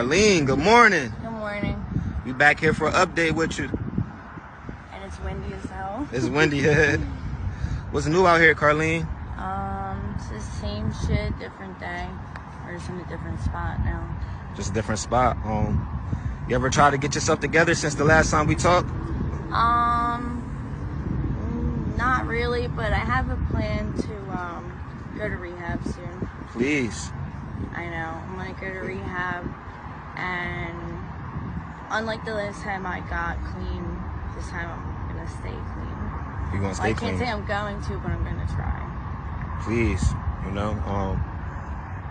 Carlene, good morning. Good morning. We back here for an update with you. And it's windy as hell. It's windy. What's new out here, Carlene? It's the same shit, different day. We're just in a different spot now. Just a different spot. You ever try to get yourself together since the last time we talked? Not really, but I have a plan to go to rehab soon. Please. I know. I'm gonna go to rehab, and unlike the last time I got clean, this time I'm gonna stay clean. You gonna stay clean? I can't say I'm going to, but I'm gonna try. Please.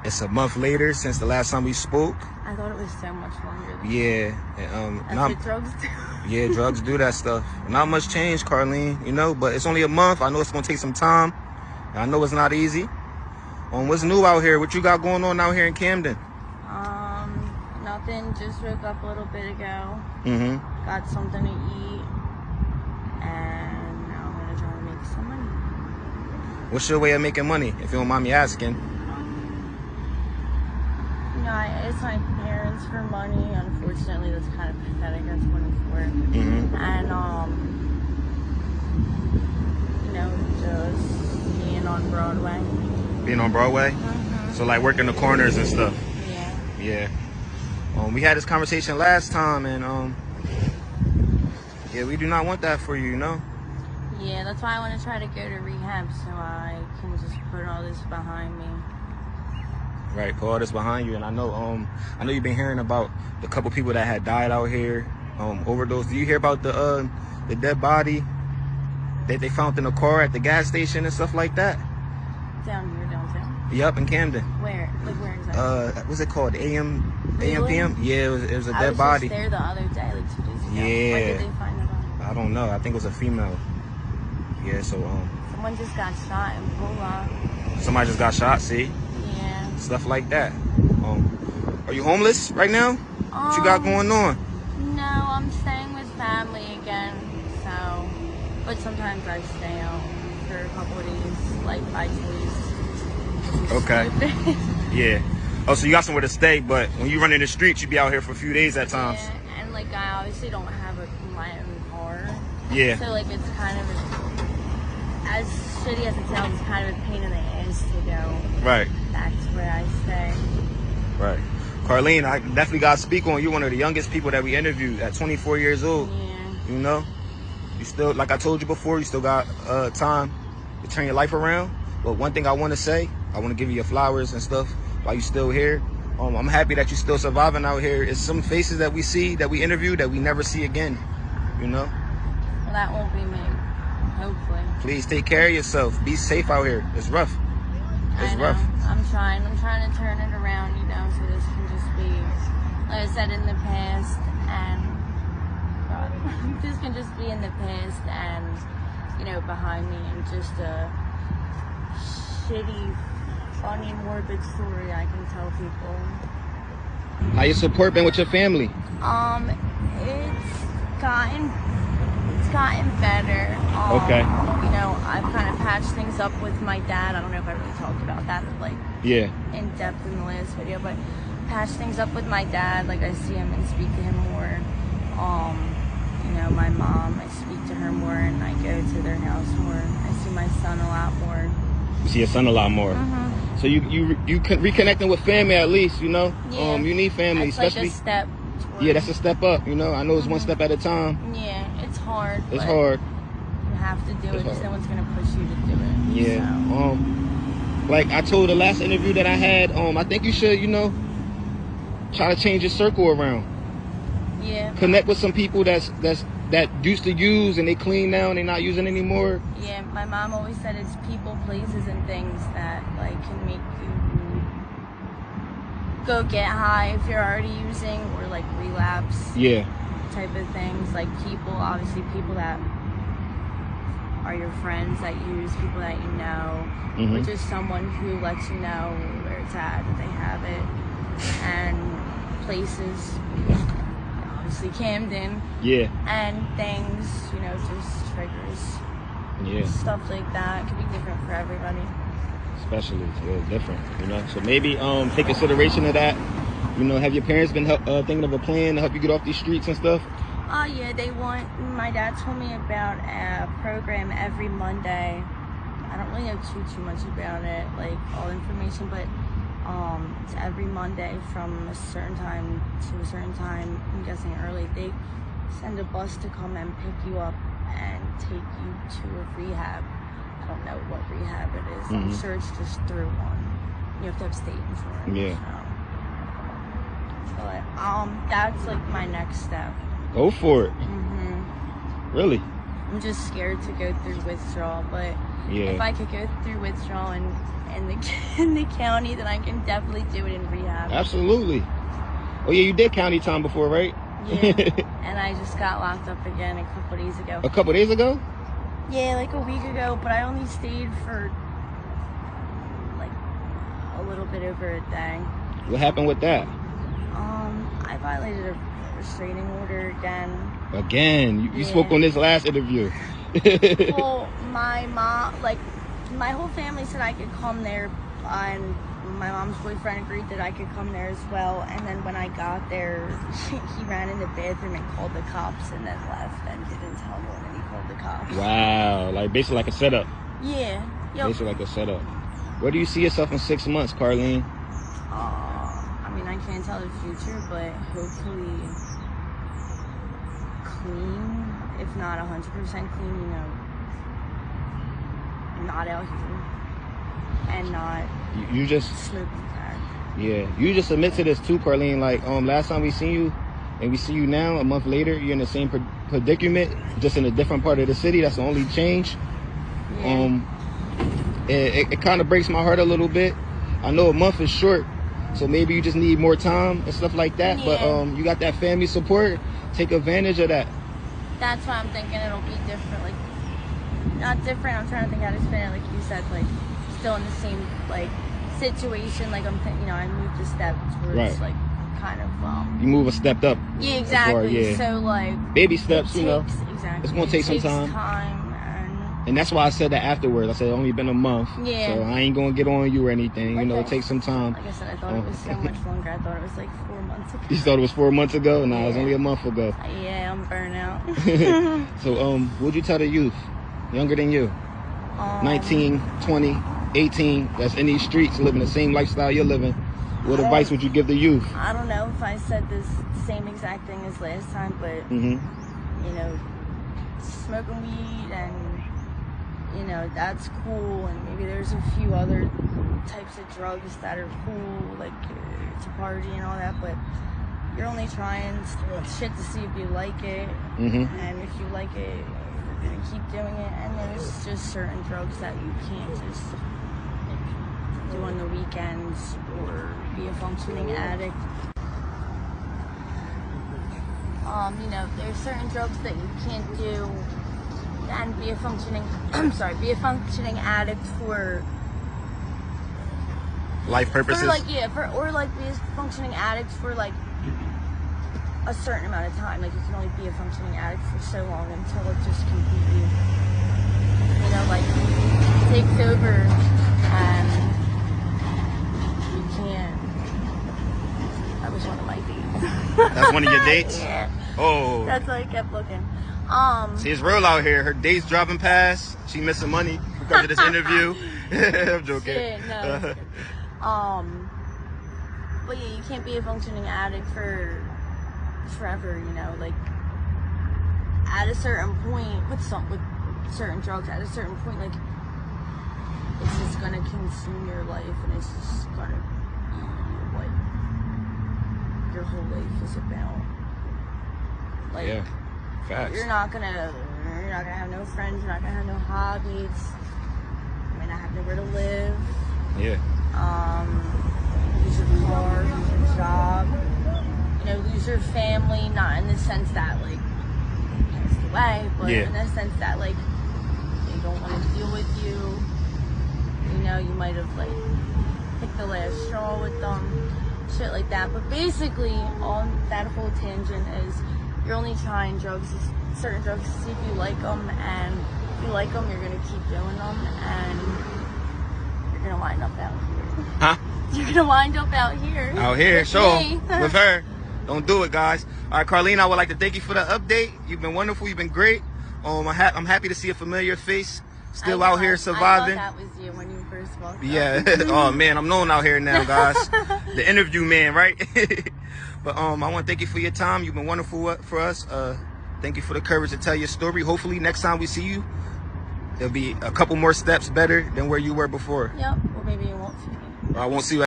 It's a month later since the last time we spoke. I thought it was so much longer than Yeah. That's what drugs do. Yeah, drugs do that stuff. Not much change, Carlene, but it's only a month. I know it's gonna take some time. I know it's not easy. What's new out here? What you got going on out here in Camden? Nothing. Just woke up a little bit ago. Got something to eat, and now I'm gonna try to make some money. What's your way of making money, if you don't mind me asking? I asked my parents for money. Unfortunately, that's kind of pathetic. That's 24. And just being on Broadway. Being on Broadway? So like working the corners and stuff? Yeah. We had this conversation last time, and yeah, we do not want that for you, Yeah, that's why I want to try to go to rehab, so I can just put all this behind me. Right, put all this behind you. And I know you've been hearing about the couple people that had died out here, overdose. Do you hear about the dead body that they found in a car at the gas station and stuff like that? Downtown? Yep, in Camden. Where? Like, where exactly? What's it called? AM Really? PM? Yeah, it was a I dead was body. Just there the other day, like 2 days ago. Yeah. Where did they find the body? I don't know. I think it was a female. Yeah, so someone just got shot in Pula. Somebody just got shot, see? Yeah. Stuff like that. Are you homeless right now? What you got going on? No, I'm staying with family again, so, but sometimes I stay out for a couple of days, like 5 days. Okay. Yeah. Oh, so you got somewhere to stay, but when you run in the streets, you be out here for a few days at times. Yeah, and like I obviously don't have my own car. Yeah. So like it's kind of, as shitty as it sounds, it's kind of a pain in the ass to go Right. back to where I stay. Right. Carlene, I definitely got to speak on you. One of the youngest people that we interviewed at 24 years old. Yeah. You still, like I told you before, you still got time to turn your life around. But one thing I want to say, I want to give you your flowers and stuff while you're still here. I'm happy that you're still surviving out here. It's some faces that we see, that we interview, that we never see again, Well, that won't be me, hopefully. Please take care of yourself. Be safe out here. It's rough. It's rough. I'm trying to turn it around, so this can just be, like I said, in the past, and this can just be in the past and, behind me, and just a shitty, funny, morbid story I can tell people. How your support been with your family? It's gotten better. Okay. I've kind of patched things up with my dad. I don't know if I really talked about that, in depth in the last video, but patched things up with my dad. Like, I see him and speak to him more. My mom, I speak to her more, and I go to their house more. I see my son a lot more. You see your son a lot more. So you reconnecting with family at least, Yeah. You need family, It's especially. like a step. Yeah, that's a step up. I know it's one step at a time. Yeah, it's hard. It's hard. You have to do it. Just no one's gonna push you to do it. Yeah. So. Like I told the last interview that I had, I think you should, try to change your circle around. Yeah. Connect with some people that used to use and they clean now and they're not using anymore. Yeah, my mom always said it's people, places, and things that can make you go get high if you're already using, or relapse. Yeah. Type of things, like people that are your friends that use, people that you know, or just someone who lets you know where it's at, that they have it, and places, obviously Camden, and things, just triggers, stuff like that. It could be different for everybody. Especially, different, So maybe take consideration of that You know, have your parents been thinking of a plan to help you get off these streets and stuff? Yeah, my dad told me about a program every Monday. I don't really know too much about it, like all the information, but it's every Monday from a certain time to a certain time. I'm guessing early. They send a bus to come and pick you up and take you to a rehab. I don't know what rehab it is. I'm sure it's just through one. You have to have state insurance. Yeah. So. But that's like my next step. Go for it. Really? I'm just scared to go through withdrawal, but if I could go through withdrawal in the county, then I can definitely do it in rehab. Absolutely. Oh yeah, you did county time before, right? Yeah. And I just got locked up again a couple days ago. A couple days ago? Yeah, like a week ago, but I only stayed for like a little bit over a day. What happened with that? I violated a restraining order again. Again? You spoke on this last interview. Well, my mom, like, my whole family said I could come there, and my mom's boyfriend agreed that I could come there as well. And then when I got there, he ran in the bathroom and called the cops and then left and didn't tell anyone that he called the cops. Wow. Like, basically like a setup. Yeah. Yep. Basically like a setup. Where do you see yourself in 6 months, Carlene? I mean, I can't tell the future, but hopefully clean, if not 100% clean, you know, not out here and not you just smoking crack. Yeah, you just admit to this too, Carlene. Like, last time we seen you and we see you now, a month later, you're in the same predicament, just in a different part of the city. That's the only change. Yeah. It kind of breaks my heart a little bit. I know a month is short, so maybe you just need more time and stuff like that. Yeah. But you got that family support. Take advantage of that. That's why I'm thinking it'll be different. Like, not different. I'm trying to think how to explain it. Like you said, like still in the same like situation. Like I'm thinking, you know, I moved a step towards like kind of you move a step up. Yeah, exactly. Yeah. So like baby steps, you know. Exactly. It's gonna take some time. And that's why I said that afterwards. I said, only been a month. Yeah. So I ain't going to get on you or anything. Like you know, it takes some time. Like I said, I thought it was so much longer. I thought it was like 4 months ago. You thought it was 4 months ago? Nah, it was only a month ago. Yeah, I'm burnout. So, what would you tell the youth, younger than you? 19, 20, 18, that's in these streets, living the same lifestyle you're living. What advice would you give the youth? I don't know if I said this same exact thing as last time, but, you know, smoking weed and, you know, that's cool, and maybe there's a few other types of drugs that are cool, like to party and all that, but you're only trying shit to see if you like it, and if you like it, you're gonna keep doing it, and there's just certain drugs that you can't just do on the weekends or be a functioning addict. You know, there's certain drugs that you can't do and be a functioning, be a functioning addict for life purposes. Or like be a functioning addict for like a certain amount of time. Like you can only be a functioning addict for so long until it just completely, you know, like takes over and you can't. That was one of my dates. That's one of your dates? Yeah. Oh. That's why I kept looking. See, it's real out here. Her date's dropping past. She missing money because of this interview. I'm joking. Shit, no. But yeah, you can't be a functioning addict for forever, you know, like at a certain point with certain drugs, at a certain point, like it's just gonna consume your life and it's just gonna be what your whole life is about. Like, yeah, facts. You're not gonna have no friends, you're not gonna have no hobbies, you may not have nowhere to live. Yeah. Lose your car, lose your job, you know, lose your family, not in the sense that like they passed away, but in the sense that like they don't want to deal with you. You know, you might have like picked the last straw with them, shit like that. But basically, on that whole tangent is you're only trying certain drugs to see if you like them, and if you like them, you're gonna keep doing them, and you're gonna wind up out here. Huh? you're gonna wind up out here. Out here, sure. Me. With her. Don't do it, guys. All right, Carlene, I would like to thank you for the update. You've been wonderful. You've been great. I'm happy to see a familiar face still out here surviving. I thought that was you when you first walked up. Yeah. Oh, man, I'm known out here now, guys. The interview man, right? But I want to thank you for your time. You've been wonderful for us. Thank you for the courage to tell your story. Hopefully, next time we see you, there'll be a couple more steps better than where you were before. Yep. Well, maybe you won't see me. I won't see you.